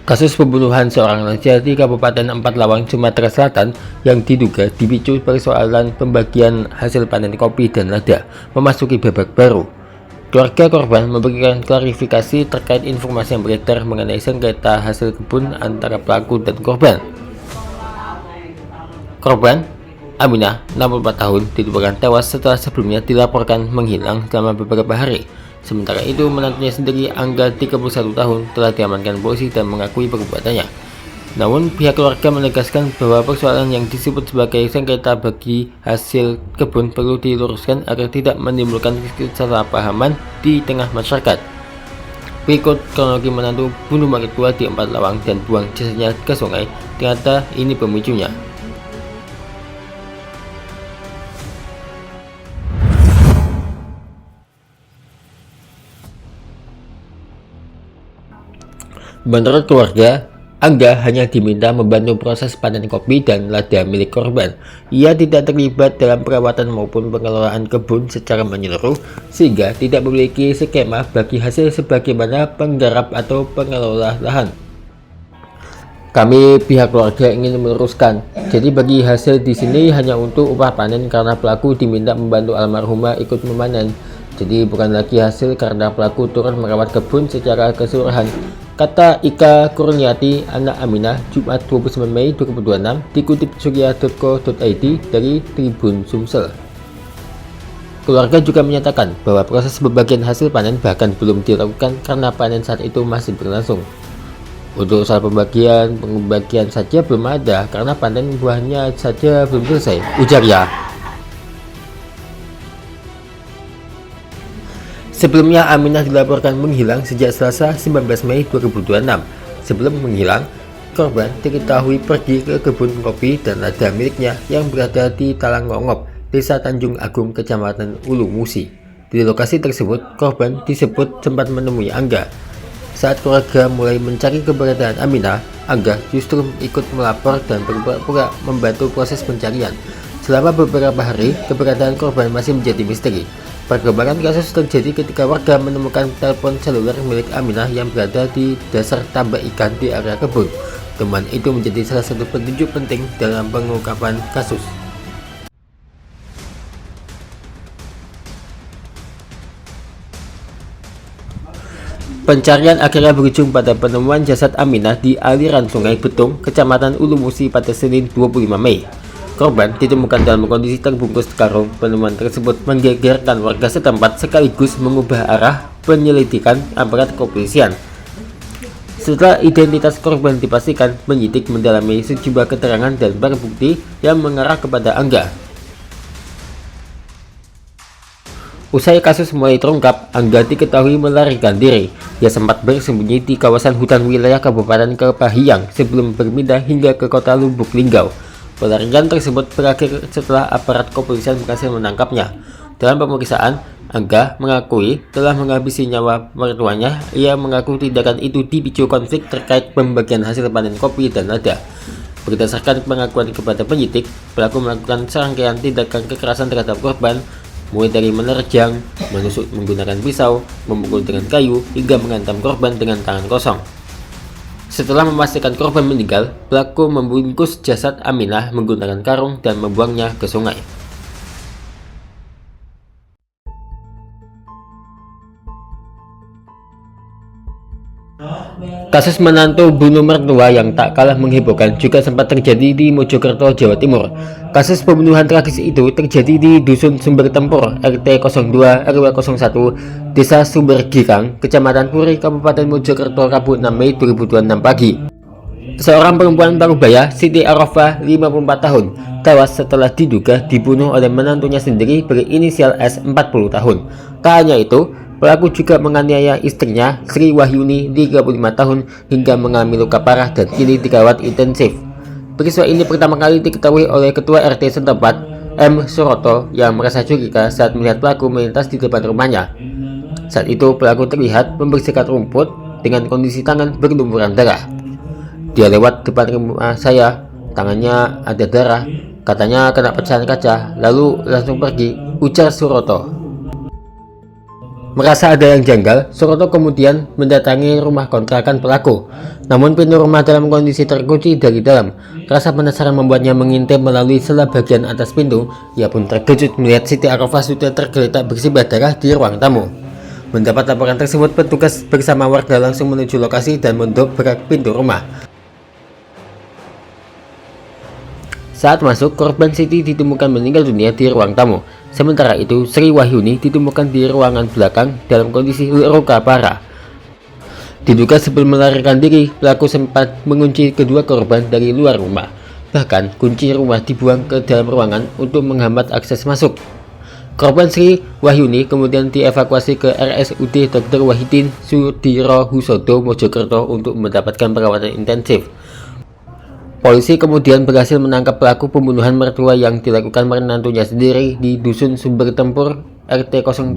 Kasus pembunuhan seorang lansia di Kabupaten Empat Lawang, Sumatera Selatan yang diduga dipicu persoalan pembagian hasil panen kopi dan lada memasuki babak baru. Keluarga korban memberikan klarifikasi terkait informasi yang beredar mengenai sengketa hasil kebun antara pelaku dan korban. Korban, Aminah, 64 tahun, ditemukan tewas setelah sebelumnya dilaporkan menghilang selama beberapa hari. Sementara itu, menantunya sendiri, Angga, 31 tahun, telah diamankan polisi dan mengakui perbuatannya. Namun, pihak keluarga menegaskan bahwa persoalan yang disebut sebagai sengketa bagi hasil kebun perlu diluruskan agar tidak menimbulkan kesalahpahaman di tengah masyarakat. Berikut kronologi menantu bunuh mertua di Empat Lawang dan buang jasadnya ke sungai. Ternyata ini pemicunya. Menurut keluarga, Angga hanya diminta membantu proses panen kopi dan lada milik korban. Ia tidak terlibat dalam perawatan maupun pengelolaan kebun secara menyeluruh, sehingga tidak memiliki skema bagi hasil sebagaimana penggarap atau pengelola lahan. Kami pihak keluarga ingin meluruskan, jadi bagi hasil di sini hanya untuk upah panen karena pelaku diminta membantu almarhumah ikut memanen. Jadi bukan lagi hasil karena pelaku turun merawat kebun secara keseluruhan, kata Ika Kurniati, anak Aminah, Jumat 29 Mei 2026, dikutip surya.co.id dari Tribun Sumsel. Keluarga juga menyatakan bahwa proses pembagian hasil panen bahkan belum dilakukan karena panen saat itu masih berlangsung. Untuk soal pembagian saja belum ada karena panen buahnya saja belum selesai, ujarnya. Sebelumnya, Aminah dilaporkan menghilang sejak Selasa 19 Mei 2026. Sebelum menghilang, korban diketahui pergi ke kebun kopi dan lada miliknya yang berada di Talanggongop, Desa Tanjung Agung, Kecamatan Ulu Musi. Di lokasi tersebut, korban disebut sempat menemui Angga. Saat keluarga mulai mencari keberadaan Aminah, Angga justru ikut melapor dan berpura-pura membantu proses pencarian. Selama beberapa hari, keberadaan korban masih menjadi misteri. Perkembangan kasus terjadi ketika warga menemukan telepon seluler milik Aminah yang berada di dasar tambak ikan di area kebun. Temuan itu menjadi salah satu petunjuk penting dalam pengungkapan kasus. Pencarian akhirnya berujung pada penemuan jasad Aminah di aliran Sungai Betung, Kecamatan Ulu Musi pada Senin 25 Mei. Korban ditemukan dalam kondisi terbungkus karung. Penemuan tersebut menggegerkan warga setempat sekaligus mengubah arah penyelidikan aparat kepolisian. Setelah identitas korban dipastikan, penyidik mendalami sejumlah keterangan dan barang bukti yang mengarah kepada Angga. Usai kasus mulai terungkap, Angga diketahui melarikan diri. Ia sempat bersembunyi di kawasan hutan wilayah Kabupaten Kepahiyang sebelum berpindah hingga ke kota Lubuk Linggau. Pelarian tersebut berakhir setelah aparat kepolisian berhasil menangkapnya. Dalam pemeriksaan, Angga mengakui telah menghabisi nyawa mertuanya. Ia mengaku tindakan itu dipicu konflik terkait pembagian hasil panen kopi dan lada. Berdasarkan pengakuan kepada penyidik, pelaku melakukan serangkaian tindakan kekerasan terhadap korban, mulai dari menerjang, menusuk menggunakan pisau, memukul dengan kayu, hingga menghantam korban dengan tangan kosong. Setelah memastikan korban meninggal, pelaku membungkus jasad Aminah menggunakan karung dan membuangnya ke sungai. Kasus menantu bunuh mertua yang tak kalah menghebohkan juga sempat terjadi di Mojokerto, Jawa Timur. Kasus pembunuhan tragis itu terjadi di Dusun Sumber Tempur, RT 02 RW 01, Desa Sumber Girang, Kecamatan Puri, Kabupaten Mojokerto, Rabu 6 Mei 2026 pagi. Seorang perempuan Parubaya, Siti Arafah, 54 tahun, tewas setelah diduga dibunuh oleh menantunya sendiri berinisial S, 40 tahun. Tak hanya itu, pelaku juga menganiaya istrinya, Sri Wahyuni, 35 tahun, hingga mengalami luka parah dan kini dirawat intensif. Peristiwa ini pertama kali diketahui oleh Ketua RT setempat, M. Suroto, yang merasa curiga saat melihat pelaku melintas di depan rumahnya. Saat itu, pelaku terlihat membersihkan rumput dengan kondisi tangan berlumuran darah. Dia lewat depan rumah saya, tangannya ada darah, katanya kena pecahan kaca, lalu langsung pergi, ujar Suroto. Merasa ada yang janggal, Suroto kemudian mendatangi rumah kontrakan pelaku. Namun pintu rumah dalam kondisi terkunci dari dalam. Rasa penasaran membuatnya mengintip melalui sela bagian atas pintu. Ia pun terkejut melihat Siti Arofah sudah tergeletak bersimbah darah di ruang tamu. Mendapat laporan tersebut, petugas bersama warga langsung menuju lokasi dan mendobrak pintu rumah. Saat masuk, korban Siti ditemukan meninggal dunia di ruang tamu. Sementara itu, Sri Wahyuni ditemukan di ruangan belakang dalam kondisi luka parah. Diduga sebelum melarikan diri, pelaku sempat mengunci kedua korban dari luar rumah. Bahkan, kunci rumah dibuang ke dalam ruangan untuk menghambat akses masuk. Korban Sri Wahyuni kemudian dievakuasi ke RSUD Dr. Wahidin Sudirohusodo Mojokerto untuk mendapatkan perawatan intensif. Polisi kemudian berhasil menangkap pelaku pembunuhan mertua yang dilakukan menantunya sendiri di Dusun Sumber Tempur RT 02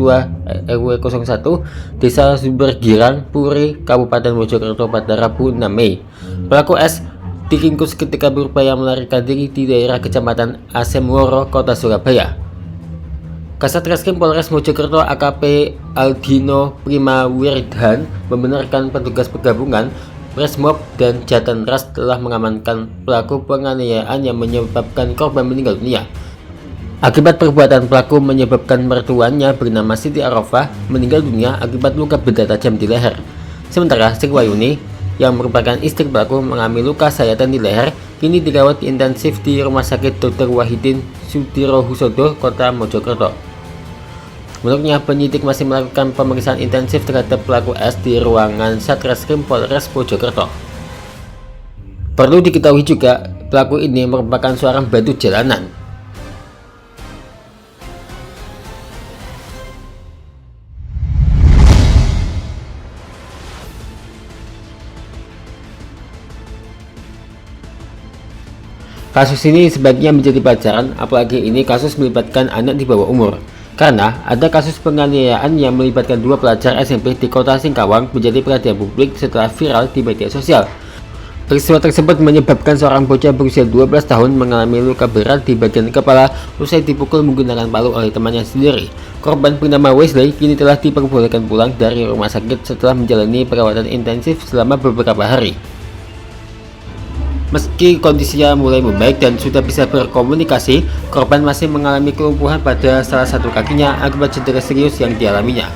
RW 01 Desa Sumbergirang Puri Kabupaten Mojokerto pada Rabu 6 Mei. Pelaku S diringkus ketika berupaya melarikan diri di daerah Kecamatan Asemworo, Kota Surabaya. Kasat Reskrim Polres Mojokerto AKP Aldino Primawirdhan membenarkan petugas penggabungan Resmob dan Jatanras telah mengamankan pelaku penganiayaan yang menyebabkan korban meninggal dunia. Akibat perbuatan pelaku menyebabkan mertuanya bernama Siti Arofah meninggal dunia akibat luka benda tajam di leher. Sementara Sri Wahyuni yang merupakan istri pelaku mengalami luka sayatan di leher, kini dirawat intensif di Rumah Sakit Dr. Wahidin Sudirohusodo, Kota Mojokerto. Menurutnya, penyidik masih melakukan pemeriksaan intensif terhadap pelaku S di ruangan Satreskrim Polres Mojokerto. Perlu diketahui juga, pelaku ini merupakan seorang badut jalanan. Kasus ini sebaiknya menjadi pelajaran, apalagi ini kasus melibatkan anak di bawah umur. Karena ada kasus penganiayaan yang melibatkan dua pelajar SMP di Kota Singkawang menjadi perhatian publik setelah viral di media sosial. Peristiwa tersebut menyebabkan seorang bocah berusia 12 tahun mengalami luka berat di bagian kepala usai dipukul menggunakan palu oleh temannya sendiri. Korban bernama Wesley kini telah diperbolehkan pulang dari rumah sakit setelah menjalani perawatan intensif selama beberapa hari. Meski kondisinya mulai membaik dan sudah bisa berkomunikasi, korban masih mengalami kelumpuhan pada salah satu kakinya akibat cedera serius yang dialaminya.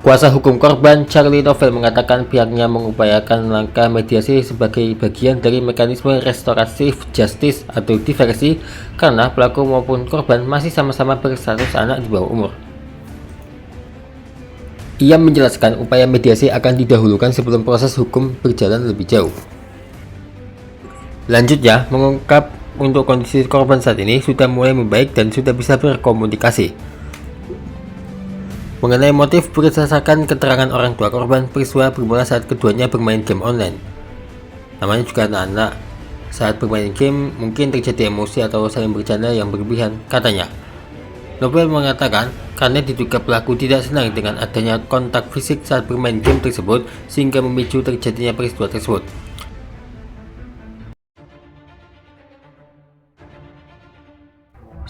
Kuasa hukum korban, Charlie Novel, mengatakan pihaknya mengupayakan langkah mediasi sebagai bagian dari mekanisme restoratif justice atau diversi karena pelaku maupun korban masih sama-sama berstatus anak di bawah umur. Ia menjelaskan upaya mediasi akan didahulukan sebelum proses hukum berjalan lebih jauh. Lanjutnya, mengungkap untuk kondisi korban saat ini sudah mulai membaik dan sudah bisa berkomunikasi. Mengenai motif, berdasarkan keterangan orang tua korban, peristiwa bermula saat keduanya bermain game online. Namanya juga anak-anak. Saat bermain game, mungkin terjadi emosi atau saling bercanda yang berlebihan, katanya. Novel mengatakan, karena diduga pelaku tidak senang dengan adanya kontak fisik saat bermain game tersebut, sehingga memicu terjadinya peristiwa tersebut.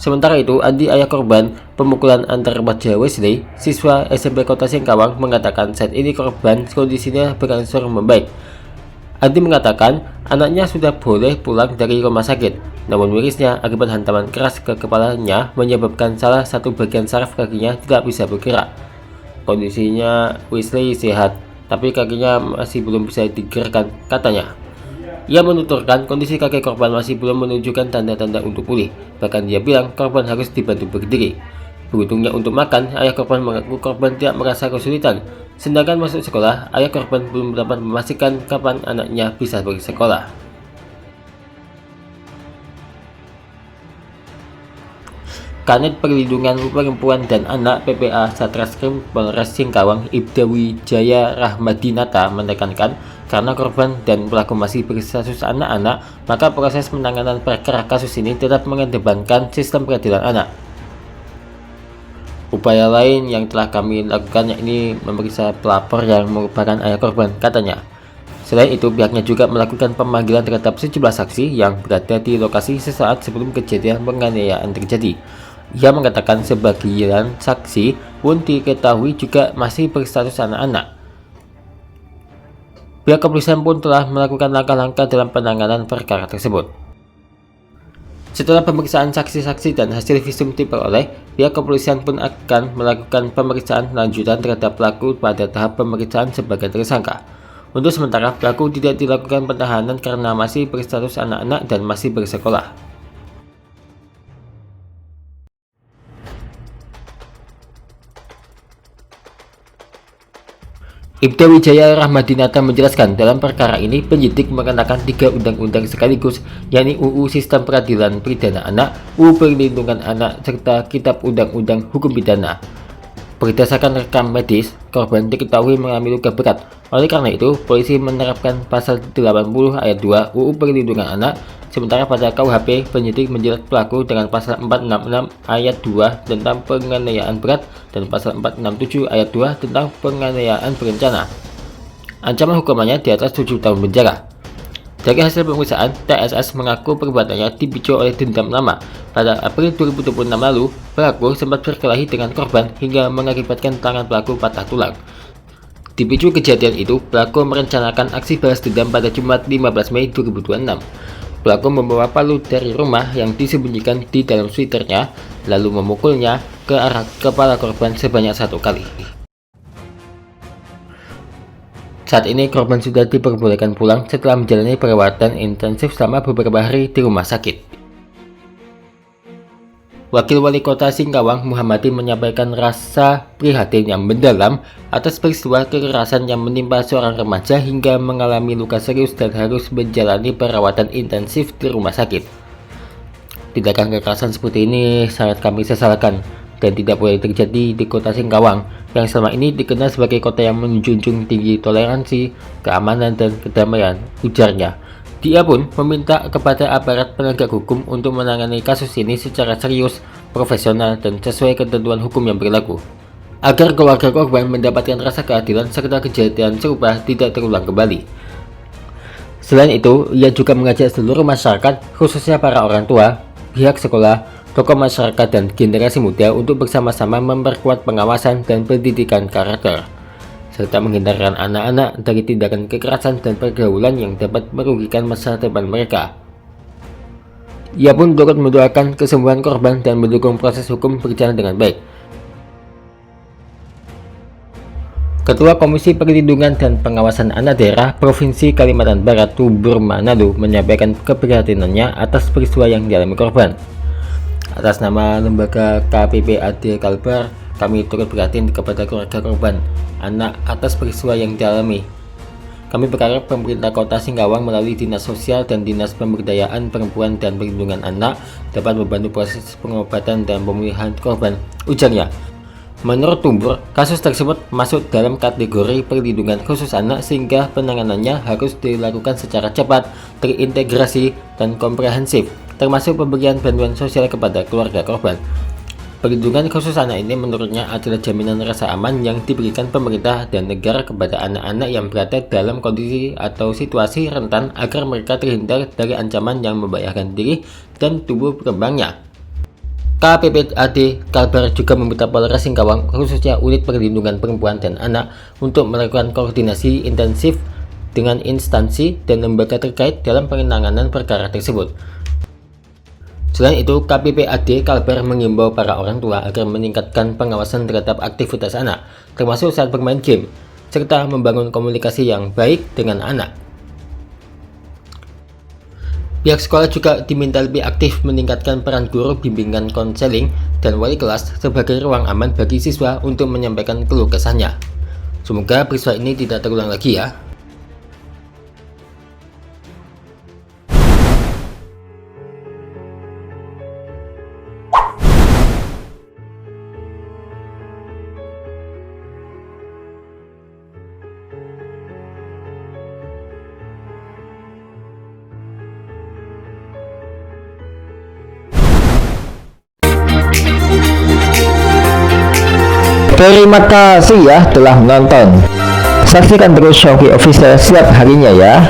Sementara itu, Andi, ayah korban pemukulan antar remaja Wesley, siswa SMP Kota Singkawang, mengatakan saat ini korban kondisinya berangsur membaik. Andi mengatakan anaknya sudah boleh pulang dari rumah sakit, namun mirisnya akibat hantaman keras ke kepalanya menyebabkan salah satu bagian saraf kakinya tidak bisa bergerak. Kondisinya Wesley sehat, tapi kakinya masih belum bisa digerakkan, katanya. Ia menuturkan kondisi kaki korban masih belum menunjukkan tanda-tanda untuk pulih. Bahkan dia bilang korban harus dibantu berdiri. Beruntungnya untuk makan, ayah korban mengaku korban tidak merasa kesulitan. Sedangkan masuk sekolah, ayah korban belum dapat memastikan kapan anaknya bisa bersekolah. Kanit Perlindungan Perempuan dan Anak PPA Satreskrim Polres Singkawang Ibda Wijaya Rahmadinata menekankan karena korban dan pelaku masih berstatus anak-anak, maka proses penanganan perkara kasus ini tetap mengedepankan sistem peradilan anak. Upaya lain yang telah kami lakukan yakni memeriksa pelapor yang merupakan ayah korban, katanya. Selain itu, pihaknya juga melakukan pemanggilan terhadap sejumlah saksi yang berada di lokasi sesaat sebelum kejadian penganiayaan terjadi. Ia mengatakan sebagian saksi pun diketahui juga masih berstatus anak-anak. Pihak kepolisian pun telah melakukan langkah-langkah dalam penanganan perkara tersebut. Setelah pemeriksaan saksi-saksi dan hasil visum diperoleh, pihak kepolisian pun akan melakukan pemeriksaan lanjutan terhadap pelaku pada tahap pemeriksaan sebagai tersangka. Untuk sementara, pelaku tidak dilakukan penahanan karena masih berstatus anak-anak dan masih bersekolah. Ibda Wijaya Rahmadinata menjelaskan dalam perkara ini penyidik mengenakan 3 undang-undang sekaligus, yakni UU Sistem Peradilan Pidana Anak, UU Perlindungan Anak, serta Kitab Undang-Undang Hukum Pidana. Berdasarkan rekam medis, korban diketahui mengalami luka berat. Oleh karena itu, polisi menerapkan pasal 80 ayat 2 UU Perlindungan Anak, sementara pada KUHP penyidik menjerat pelaku dengan pasal 466 ayat 2 tentang penganiayaan berat dan pasal 467 ayat 2 tentang penganiayaan berencana. Ancaman hukumannya di atas 7 tahun penjara. Dari hasil pemeriksaan, TSS mengaku perbuatannya dipicu oleh dendam lama. Pada April 2026 lalu, pelaku sempat berkelahi dengan korban hingga mengakibatkan tangan pelaku patah tulang. Dipicu kejadian itu, pelaku merencanakan aksi balas dendam pada Jumat 15 Mei 2026. Pelaku membawa palu dari rumah yang disembunyikan di dalam sweaternya, lalu memukulnya ke arah kepala korban sebanyak 1 kali. Saat ini korban sudah diperbolehkan pulang setelah menjalani perawatan intensif selama beberapa hari di rumah sakit. Wakil Wali Kota Singkawang Muhammadi menyampaikan rasa prihatin yang mendalam atas peristiwa kekerasan yang menimpa seorang remaja hingga mengalami luka serius dan harus menjalani perawatan intensif di rumah sakit. Tindakan kekerasan seperti ini sangat kami sesalkan dan tidak boleh terjadi di Kota Singkawang yang selama ini dikenal sebagai kota yang menjunjung tinggi toleransi, keamanan, dan kedamaian, ujarnya. Dia pun meminta kepada aparat penegak hukum untuk menangani kasus ini secara serius, profesional, dan sesuai ketentuan hukum yang berlaku, agar keluarga korban mendapatkan rasa keadilan serta kejadian serupa tidak terulang kembali. Selain itu, ia juga mengajak seluruh masyarakat, khususnya para orang tua, pihak sekolah, tokoh masyarakat, dan generasi muda untuk bersama-sama memperkuat pengawasan dan pendidikan karakter, serta menghindarkan anak-anak dari tindakan kekerasan dan pergaulan yang dapat merugikan masa depan mereka. Ia pun turut mendoakan kesembuhan korban dan mendukung proses hukum berjalan dengan baik. Ketua Komisi Perlindungan dan Pengawasan Anak Daerah Provinsi Kalimantan Barat Tubur Manado menyampaikan keprihatinannya atas peristiwa yang dialami korban. Atas nama lembaga KPPAD Kalbar, kami turut prihatin kepada keluarga korban anak atas peristiwa yang dialami. Kami berharap pemerintah Kota Singkawang melalui Dinas Sosial dan Dinas Pemberdayaan Perempuan dan Perlindungan Anak dapat membantu proses pengobatan dan pemulihan korban, ujarnya. Menurut Tubur, kasus tersebut masuk dalam kategori perlindungan khusus anak sehingga penanganannya harus dilakukan secara cepat, terintegrasi, dan komprehensif, termasuk pemberian bantuan sosial kepada keluarga korban. Perlindungan khusus anak ini menurutnya adalah jaminan rasa aman yang diberikan pemerintah dan negara kepada anak-anak yang berada dalam kondisi atau situasi rentan agar mereka terhindar dari ancaman yang membahayakan diri dan tubuh berkembangnya. KPPAD Kalbar juga meminta Polres Singkawang, khususnya Unit Perlindungan Perempuan dan Anak, untuk melakukan koordinasi intensif dengan instansi dan lembaga terkait dalam penanganan perkara tersebut. Selain itu, KPPAD Kalbar mengimbau para orang tua agar meningkatkan pengawasan terhadap aktivitas anak, termasuk saat bermain game, serta membangun komunikasi yang baik dengan anak. Pihak sekolah juga diminta lebih aktif meningkatkan peran guru bimbingan konseling dan wali kelas sebagai ruang aman bagi siswa untuk menyampaikan keluh kesahnya. Semoga peristiwa ini tidak terulang lagi ya. Terima kasih ya telah menonton. Saksikan terus Showki Official setiap harinya ya.